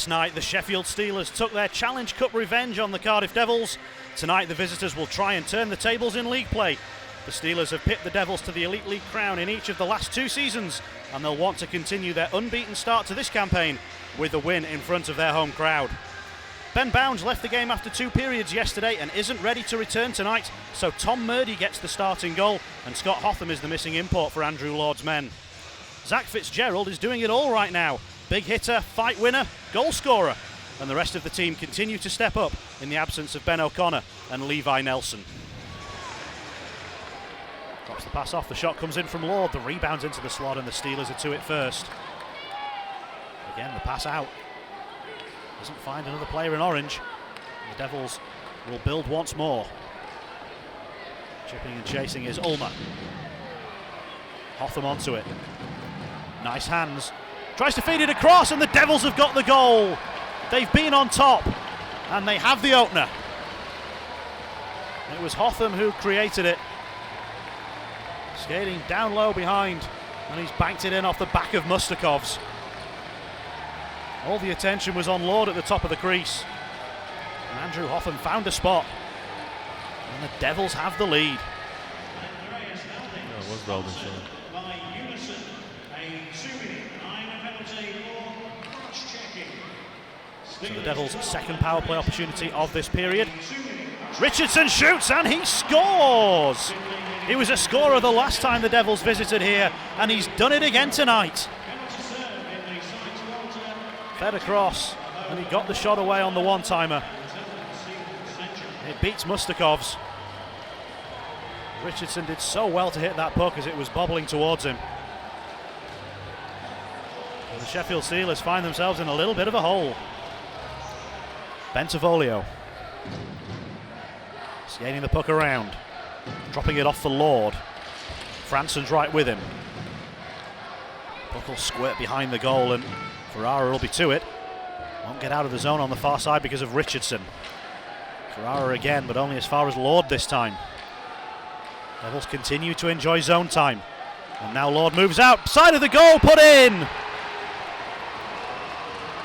Last night, the Sheffield Steelers took their Challenge Cup revenge on the Cardiff Devils. Tonight, the visitors will try and turn the tables in league play. The Steelers have pipped the Devils to the Elite League crown in each of the last 2 seasons, and they'll want to continue their unbeaten start to this campaign with a win in front of their home crowd. Ben Bounds left the game after 2 periods yesterday and isn't ready to return tonight, so Tom Murdy gets the starting goal, and Scott Hotham is the missing import for Andrew Lord's men. Zach Fitzgerald is doing it all right now. Big hitter, fight winner, goal scorer, and the rest of the team continue to step up in the absence of Ben O'Connor and Levi Nelson. Drops the pass off, the shot comes in from Lord, the rebound's into the slot and the Steelers are to it first. Again, the pass out. Doesn't find another player in orange. The Devils will build once more. Chipping and chasing is Ulmer. Hotham onto it. Nice hands. Tries to feed it across and the Devils have got the goal. They've been on top and they have the opener. It was Hotham who created it. Skating down low behind, and he's banked it in off the back of Mustakov's. All the attention was on Lord at the top of the crease. And Andrew Hotham found a spot. And the Devils have the lead. Yeah, it was well done, Sean. So the Devils' second power play opportunity of this period. Richardson shoots and he scores! He was a scorer the last time the Devils visited here, and he's done it again tonight. Fed across, and he got the shot away on the one-timer. It beats Mustakov's. Richardson did so well to hit that puck as it was bobbling towards him. And the Sheffield Steelers find themselves in a little bit of a hole. Bentivoglio skating the puck around, dropping it off for Lord. Franson's right with him. Puck will squirt behind the goal and Ferrara will be to it. Won't get out of the zone on the far side because of Richardson. Ferrara again, but only as far as Lord this time. Devils continue to enjoy zone time. And now Lord moves out, side of the goal, put in!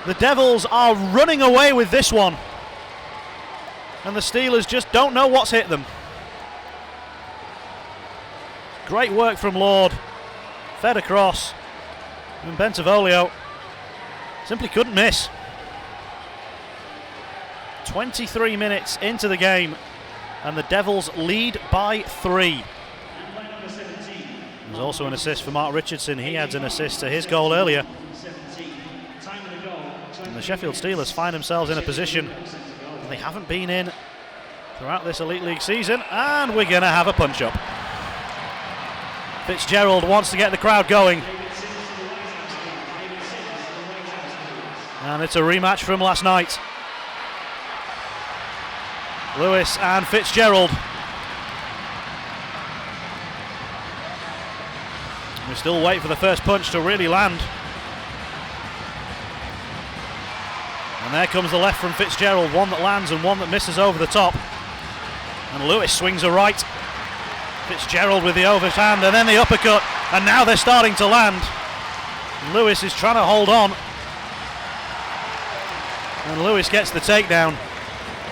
The Devils are running away with this one. And the Steelers just don't know what's hit them. Great work from Lord. Fed across. And Bentivoglio simply couldn't miss. 23 minutes into the game. And the Devils lead by 3. There's also an assist for Mark Richardson. He adds an assist to his goal earlier. And the Sheffield Steelers find themselves in a position they haven't been in throughout this Elite League season, and we're going to have a punch-up. Fitzgerald wants to get the crowd going. And it's a rematch from last night. Lewis and Fitzgerald. We still wait for the first punch to really land. And there comes the left from Fitzgerald, one that lands and one that misses over the top. And Lewis swings a right. Fitzgerald with the overhand and then the uppercut, and now they're starting to land. Lewis is trying to hold on. And Lewis gets the takedown.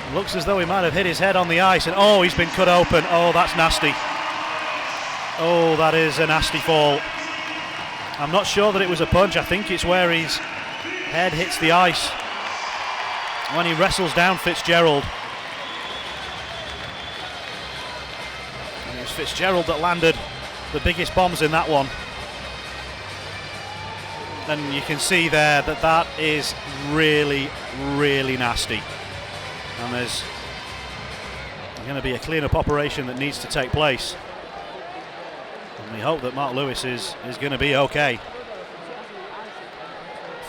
It looks as though he might have hit his head on the ice, and oh, he's been cut open. Oh, that's nasty. Oh, that is a nasty fall. I'm not sure that it was a punch. I think it's where his head hits the ice when he wrestles down Fitzgerald. And it was Fitzgerald that landed the biggest bombs in that one. And you can see there that that is really, really nasty. And there's going to be a clean-up operation that needs to take place. And we hope that Mark Lewis is going to be okay.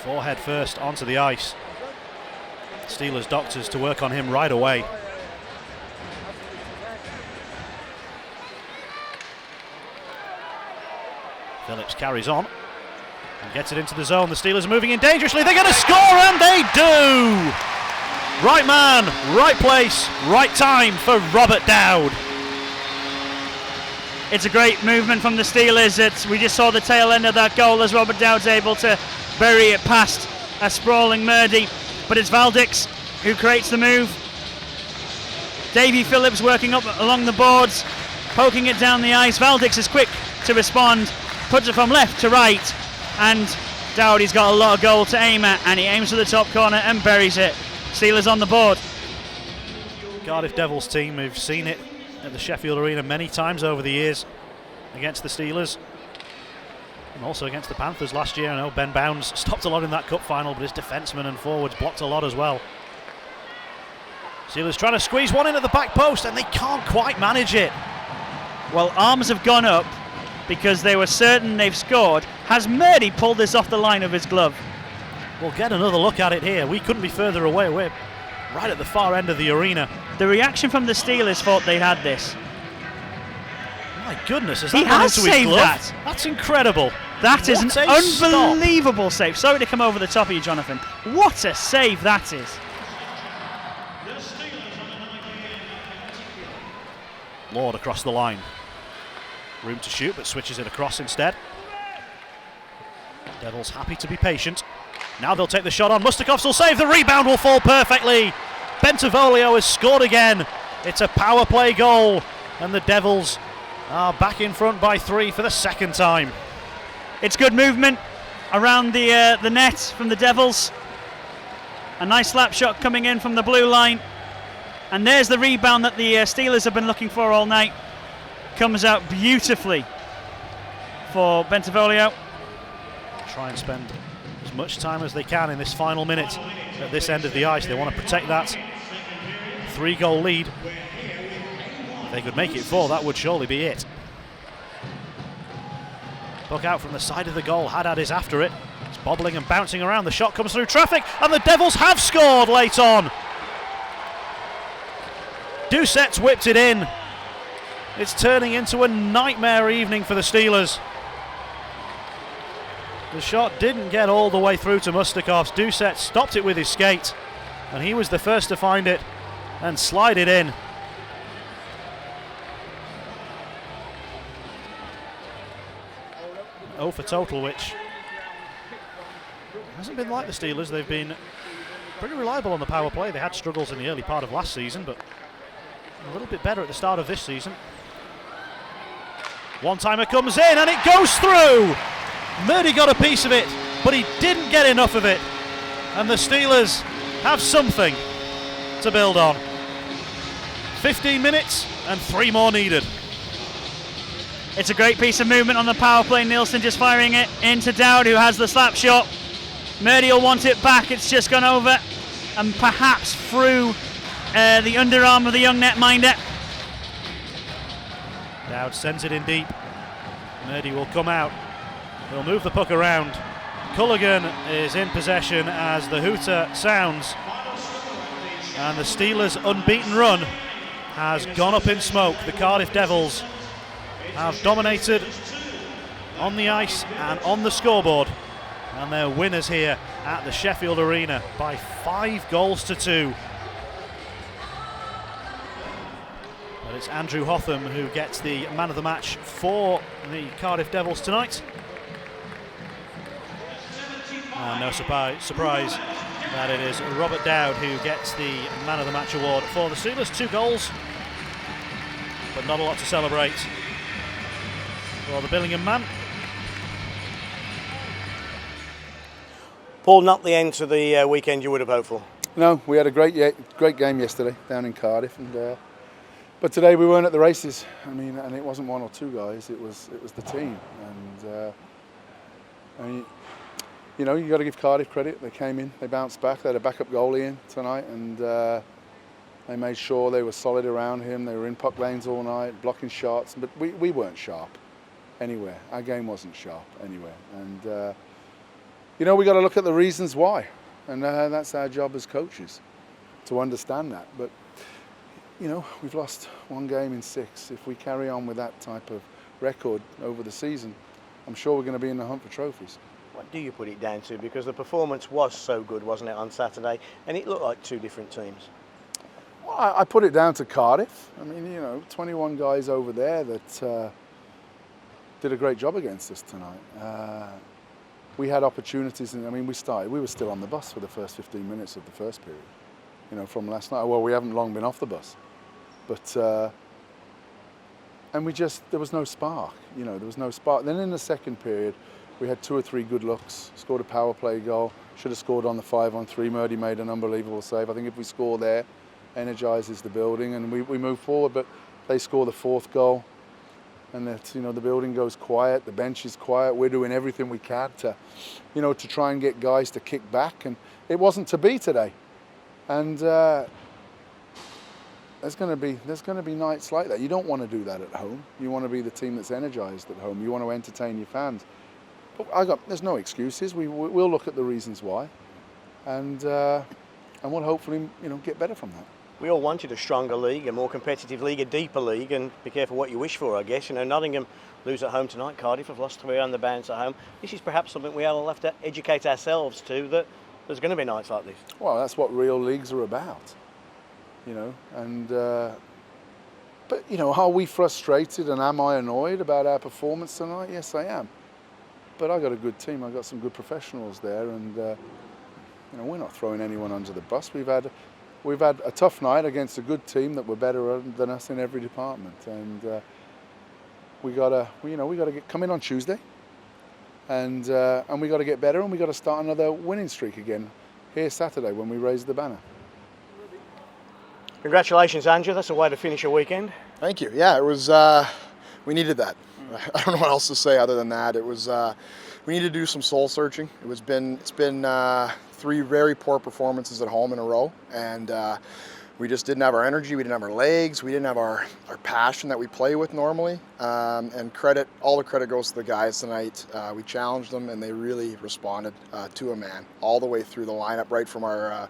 Forehead first onto the ice. Steelers doctors to work on him right away. Phillips carries on and gets it into the zone. The Steelers are moving in dangerously. They're going to score, and they do! Right man, right place, right time for Robert Dowd. It's a great movement from the Steelers. We just saw the tail end of that goal as Robert Dowd's able to bury it past a sprawling Murdy. but it's Valdix who creates the move. Davy Phillips working up along the boards, poking it down the ice. Valdix is quick to respond, puts it from left to right, and Dowdy's got a lot of goal to aim at, and he aims for the top corner and buries it. Steelers on the board. Cardiff Devils team, we've seen it at the Sheffield Arena many times over the years against the Steelers and also against the Panthers last year. I know Ben Bounds stopped a lot in that cup final, but his defensemen and forwards blocked a lot as well. Steelers trying to squeeze one in at the back post and they can't quite manage it. Well, arms have gone up because they were certain they've scored. Has Murdy pulled this off the line of his glove? We'll get another look at it here. We couldn't be further away. We're right at the far end of the arena. The reaction from the Steelers thought they'd had this. My goodness, has He that gone has into his saved glove? that. That's incredible. That is an What a stop. unbelievable save. Sorry to come over the top of you, Jonathan. What a save that is. Lord across the line. Room to shoot, but switches it across instead. Devils happy to be patient. Now they'll take the shot on. Mustakovs will save. The rebound will fall perfectly. Bentivolio has scored again. It's a power play goal, and the Devils are back in front by 3 for the second time. It's good movement around the net from the Devils. A nice slap shot coming in from the blue line. And there's the rebound that the Steelers have been looking for all night. Comes out beautifully for Bentivolio. Try and spend as much time as they can in this final minute at this end of the ice. They want to protect that 3-goal lead. If they could make it 4, that would surely be it. Puck out from the side of the goal. Haddad is after it. It's bobbling and bouncing around. The shot comes through traffic, and the Devils have scored late on. Doucette's whipped it in. It's turning into a nightmare evening for the Steelers. The shot didn't get all the way through to Mustakovs. Doucette stopped it with his skate, and he was the first to find it and slide it in. Oh for total, which hasn't been like the Steelers. They've been pretty reliable on the power play. They had struggles in the early part of last season, but a little bit better at the start of this season. One-timer comes in and it goes through. Murdy got a piece of it, but he didn't get enough of it. And the Steelers have something to build on. 15 minutes and 3 more needed. It's a great piece of movement on the power play. Nielsen just firing it into Dowd, who has the slap shot. Murdy will want it back. It's just gone over and perhaps through the underarm of the young netminder. Dowd sends it in deep. Murdy will come out. He'll move the puck around. Culligan is in possession as the hooter sounds. And the Steelers' unbeaten run has gone up in smoke. The Cardiff Devils have dominated on the ice and on the scoreboard. And they're winners here at the Sheffield Arena by 5-2. But it's Andrew Hotham who gets the man of the match for the Cardiff Devils tonight. And no surprise that it is Robert Dowd who gets the man of the match award for the Steelers. 2 goals, but not a lot to celebrate for the Billingham man. Paul, not the end to the weekend you would have hoped for. No, we had a great game yesterday down in Cardiff, and but today we weren't at the races. I mean, and it wasn't 1 or 2 guys; it was the team. And you know, you got to give Cardiff credit. They came in, they bounced back. They had a backup goalie in tonight, and they made sure they were solid around him. They were in puck lanes all night, blocking shots. But we weren't sharp anywhere. Our game wasn't sharp anywhere, and. You know, we got to look at the reasons why, and that's our job as coaches, to understand that. But, you know, we've lost 1 game in 6. If we carry on with that type of record over the season, I'm sure we're going to be in the hunt for trophies. What do you put it down to? Because the performance was so good, wasn't it, on Saturday? And it looked like 2 different teams. Well, I put it down to Cardiff. I mean, you know, 21 guys over there that did a great job against us tonight. we had opportunities, and I mean, we were still on the bus for the first 15 minutes of the first period, you know, from last night. Well, we haven't long been off the bus, but and there was no spark, you know, there was no spark. Then in the second period, we had 2 or 3 good looks, scored a power play goal, should have scored on the 5-on-3. Murdy made an unbelievable save. I think if we score there, energises the building, and we move forward. But they score the 4th goal, and you know, the building goes quiet, the bench is quiet. We're doing everything we can to, you know, to try and get guys to kick back, and it wasn't to be today. And there's going to be nights like that. You don't want to do that at home. You want to be the team that's energised at home. You want to entertain your fans. But there's no excuses. We'll look at the reasons why, and we'll hopefully, you know, get better from that. We all wanted a stronger league, a more competitive league, a deeper league, and be careful what you wish for, I guess. You know, Nottingham lose at home tonight. Cardiff have lost 3 on the bounce at home. This is perhaps something we all have to educate ourselves to, that there's going to be nights like this. Well, that's what real leagues are about, you know. And but you know, are we frustrated and am I annoyed about our performance tonight? Yes, I am. But I got a good team. I got some good professionals there, and you know, we're not throwing anyone under the bus. We've had a tough night against a good team that were better than us in every department, and we gotta come in on Tuesday, and we got to get better, and we got to start another winning streak again here Saturday when we raise the banner. Congratulations, Andrew. That's a way to finish a weekend. Thank you. Yeah, it was. We needed that. I don't know what else to say other than that. It was. We need to do some soul searching. It's been 3 very poor performances at home in a row, and we just didn't have our energy. We didn't have our legs. We didn't have our passion that we play with normally. And all the credit goes to the guys tonight. We challenged them, and they really responded to a man all the way through the lineup, right from our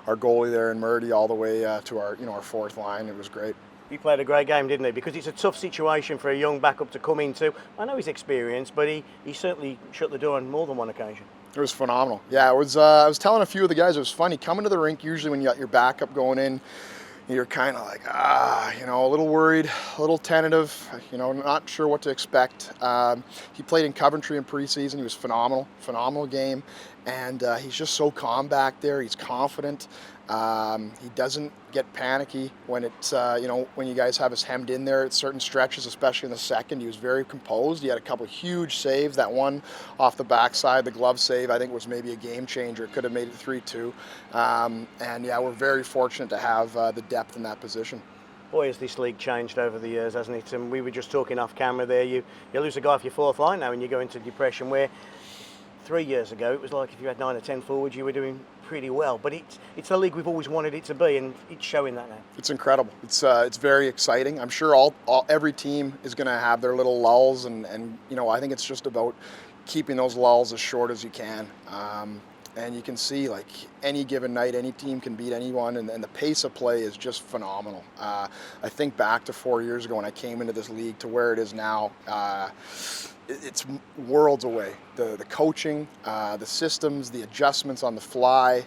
goalie there in Murdy all the way to our 4th line. It was great. He played a great game, didn't he? Because it's a tough situation for a young backup to come into. I know he's experienced, but he certainly shut the door on more than one occasion. It was phenomenal. Yeah, it was. I was telling a few of the guys, it was funny coming to the rink. Usually, when you got your backup going in, you're kind of like, you know, a little worried, a little tentative, you know, not sure what to expect. He played in Coventry in preseason. He was phenomenal game, and he's just so calm back there. He's confident. He doesn't get panicky when it's, you know, when you guys have us hemmed in there at certain stretches, especially in the second. He was very composed. He had a couple huge saves. That one off the backside, the glove save, I think was maybe a game changer. It could have made it 3-2. And yeah, we're very fortunate to have the depth in that position. Boy, has this league changed over the years, hasn't it? And we were just talking off camera there. You lose a guy off your 4th line now and you go into depression, where 3 years ago it was like if you had 9 or 10 forwards, you were doing pretty well. But it's the league we've always wanted it to be, and it's showing that now. It's incredible. It's very exciting. I'm sure every team is going to have their little lulls, and you know, I think it's just about keeping those lulls as short as you can. And you can see, like, any given night, any team can beat anyone, and the pace of play is just phenomenal. I think back to 4 years ago when I came into this league to where it is now. It's worlds away. The coaching, the systems, the adjustments on the fly,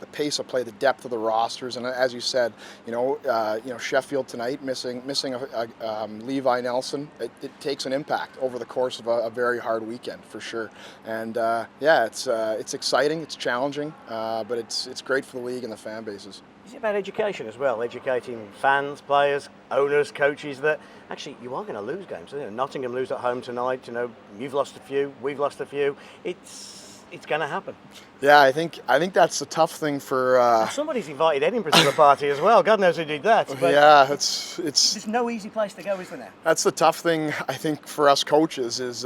the pace of play, the depth of the rosters, and as you said, you know, Sheffield tonight missing Levi Nelson. It takes an impact over the course of a very hard weekend for sure. And yeah, it's exciting, it's challenging, but it's great for the league and the fan bases. Is it about education as well? Educating fans, players, owners, coaches that actually you are going to lose games. You know, Nottingham lose at home tonight. You know, you've lost a few, we've lost a few. It's going to happen. Yeah, I think that's the tough thing for. Somebody's invited Edinburgh to the party as well. God knows who did that. But yeah, it's. There's no easy place to go, is there? That's the tough thing, I think, for us coaches is.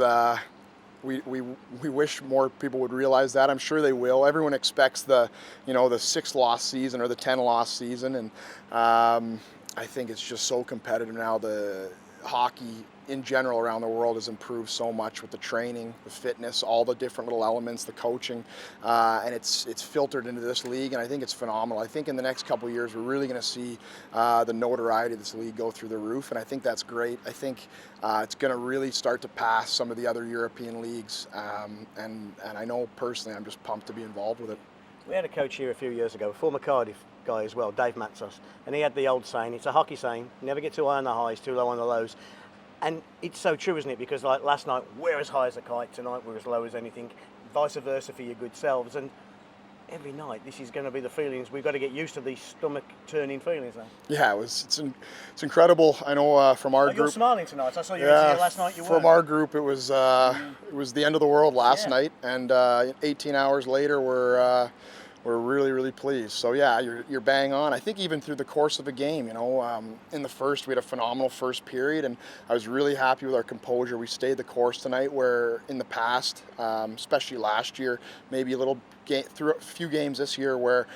We wish more people would realize that. I'm sure they will. Everyone expects the 6-loss season or the 10-loss season, and I think it's just so competitive now. The hockey in general around the world has improved so much with the training, the fitness, all the different little elements, the coaching, and it's filtered into this league, and I think it's phenomenal. I think in the next couple of years we're really going to see the notoriety of this league go through the roof, and I think that's great. I think it's going to really start to pass some of the other European leagues, and I know personally I'm just pumped to be involved with it. We had a coach here a few years ago, a former Cardiff guy as well, Dave Matsos, and he had the old saying, it's a hockey saying, never get too high on the highs, too low on the lows. And it's so true, isn't it? Because like last night, we're as high as a kite. Tonight, we're as low as anything. Vice versa for your good selves. And every night, this is going to be the feelings. We've got to get used to these stomach-turning feelings now. Yeah, it's incredible. I know from our You're group. smiling tonight. I saw you interview last night. You From were. our group, it was the end of the world last night, and 18 hours later, we're really pleased. So yeah, you're bang on. I think even through the course of a game, in the first, we had a phenomenal first period, and I was really happy with our composure. We stayed the course tonight, where in the past, especially last year, maybe through a few games this year where,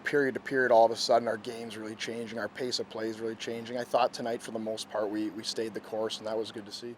period to period, all of a sudden our game's really changing, our pace of play is really changing. I thought tonight, for the most part, we stayed the course, and that was good to see.